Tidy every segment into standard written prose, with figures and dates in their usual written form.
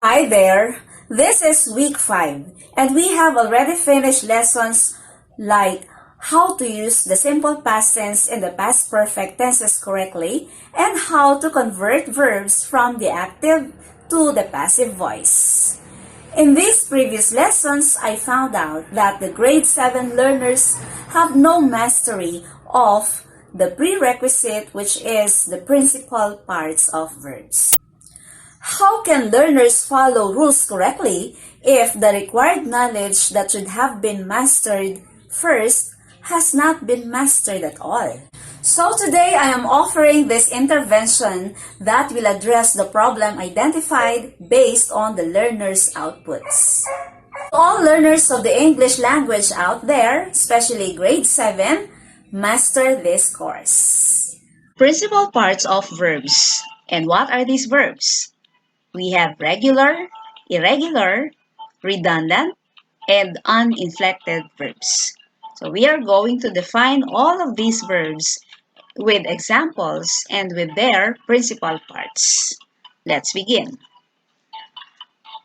Hi there, this is week 5 and we have already finished lessons like how to use the simple past tense and the past perfect tenses correctly and how to convert verbs from the active to the passive voice. In these previous lessons, I found out that the grade 7 learners have no mastery of the prerequisite, which is the principal parts of verbs. How can learners follow rules correctly if the required knowledge that should have been mastered first has not been mastered at all? So today I am offering this intervention that will address the problem identified based on the learners' outputs. All learners of the English language out there, especially grade 7, master this course. Principal parts of verbs. And what are these verbs? We have regular, irregular, redundant, and uninflected verbs. So we are going to define all of these verbs with examples and with their principal parts. Let's begin.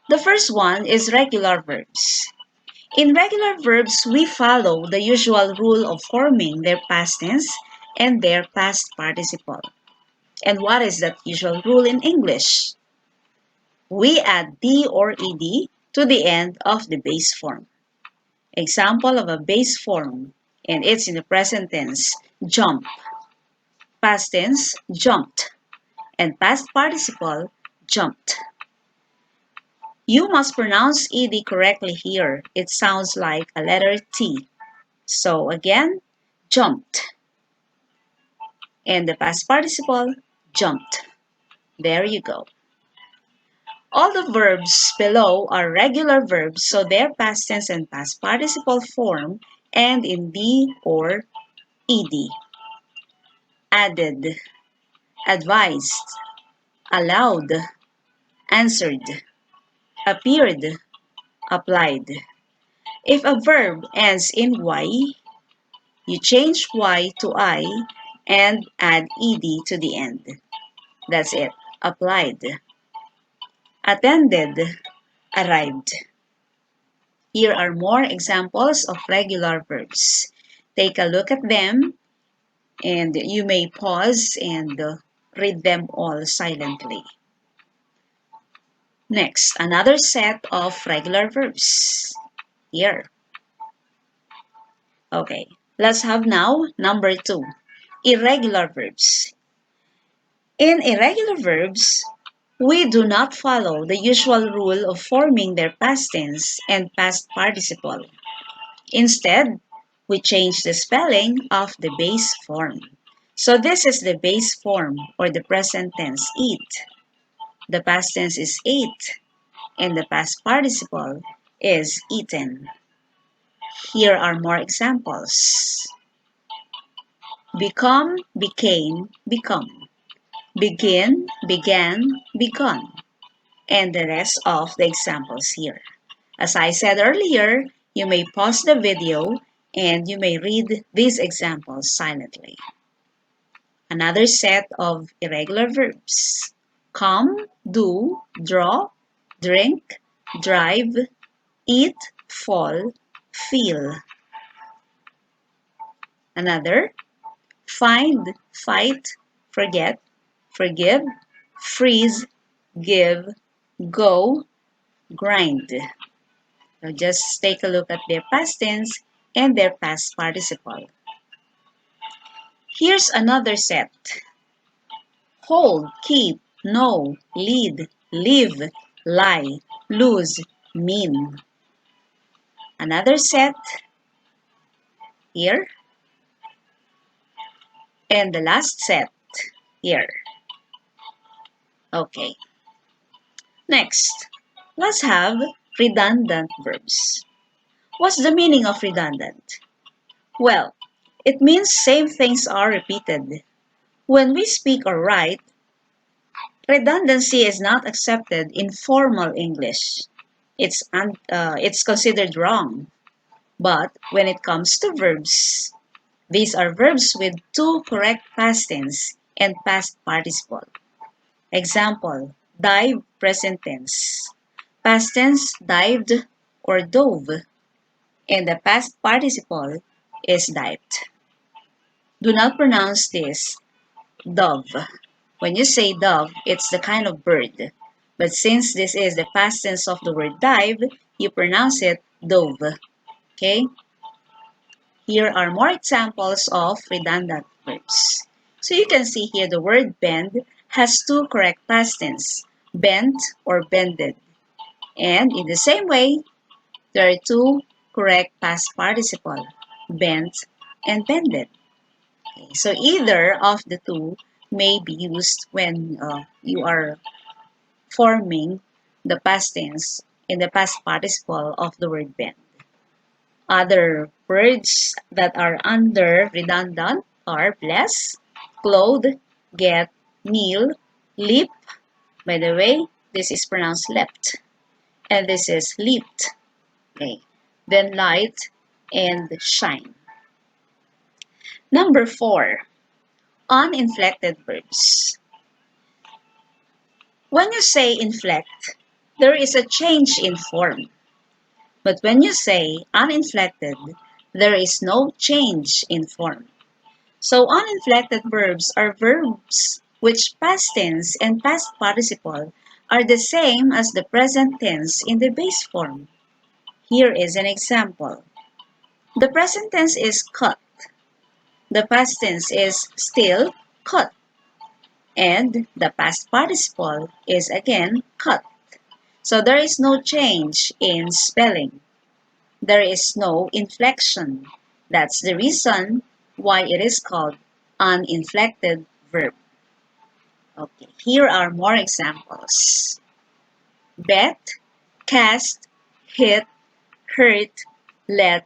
The first one is regular verbs. In regular verbs, we follow the usual rule of forming their past tense and their past participle. And what is that usual rule in English? We add D or ED to the end of the base form. Example of a base form, and it's in the present tense, jump. Past tense, jumped. And past participle, jumped. You must pronounce ED correctly here. It sounds like a letter T. So again, jumped. And the past participle, jumped. There you go. All the verbs below are regular verbs, so their past tense and past participle form end in D or ED. Added, advised, allowed, answered, appeared, applied. If a verb ends in Y, you change Y to I and add ED to the end. That's it, applied. Attended, arrived. Here are more examples of regular verbs. Take a look at them and you may pause and read them all silently. Next, another set of regular verbs. Here. Okay, let's have now number 2, irregular verbs. In irregular verbs, we do not follow the usual rule of forming their past tense and past participle. Instead, we change the spelling of the base form. So this is the base form or the present tense, eat. The past tense is ate and the past participle is eaten. Here are more examples. Become, became, become. Begin, began, begun. And the rest of the examples here. As I said earlier, you may pause the video and you may read these examples silently. Another set of irregular verbs. Come, do, draw, drink, drive, eat, fall, feel. Another, find, fight, forget, forgive, freeze, give, go, grind. So just take a look at their past tense and their past participle. Here's another set. Hold, keep, know, lead, live, lie, lose, mean. Another set here. And the last set here. Okay. Next, let's have redundant verbs. What's the meaning of redundant? Well, it means same things are repeated. When we speak or write, redundancy is not accepted in formal English. It's considered wrong. But when it comes to verbs, these are verbs with 2 correct past tense and past participle. Example, dive present tense. Past tense, dived or dove. And the past participle is dived. Do not pronounce this dove. When you say dove, it's the kind of bird. But since this is the past tense of the word dive, you pronounce it dove. Okay? Here are more examples of redundant verbs. So you can see here the word bend has two correct past tense, bent or bended. And in the same way, there are two correct past participle, bent and bended. Okay, so either of the two may be used when you are forming the past tense in the past participle of the word bend. Other words that are under redundant are bless, clothe, get, kneel, leap. By the way, this is pronounced leapt, and this is leaped. Okay. Then light and shine. Number 4, uninflected verbs. When you say inflect, there is a change in form. But when you say uninflected, there is no change in form. So uninflected verbs are verbs which past tense and past participle are the same as the present tense in the base form. Here is an example. The present tense is cut. The past tense is still cut. And the past participle is again cut. So there is no change in spelling. There is no inflection. That's the reason why it is called uninflected verb. Okay, here are more examples. Bet, cast, hit, hurt, let,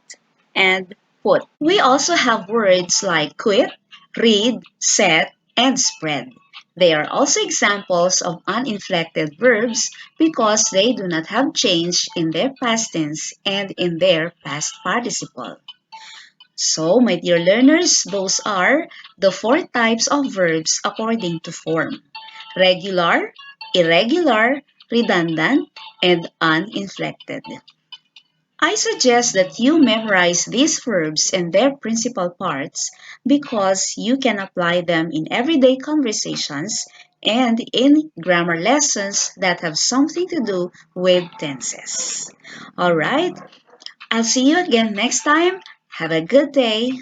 and put. We also have words like quit, read, set, and spread. They are also examples of uninflected verbs because they do not have change in their past tense and in their past participle. So, my dear learners, those are the 4 types of verbs according to form: regular, irregular, redundant, and uninflected. I suggest that you memorize these verbs and their principal parts because you can apply them in everyday conversations and in grammar lessons that have something to do with tenses. Alright, I'll see you again next time. Have a good day.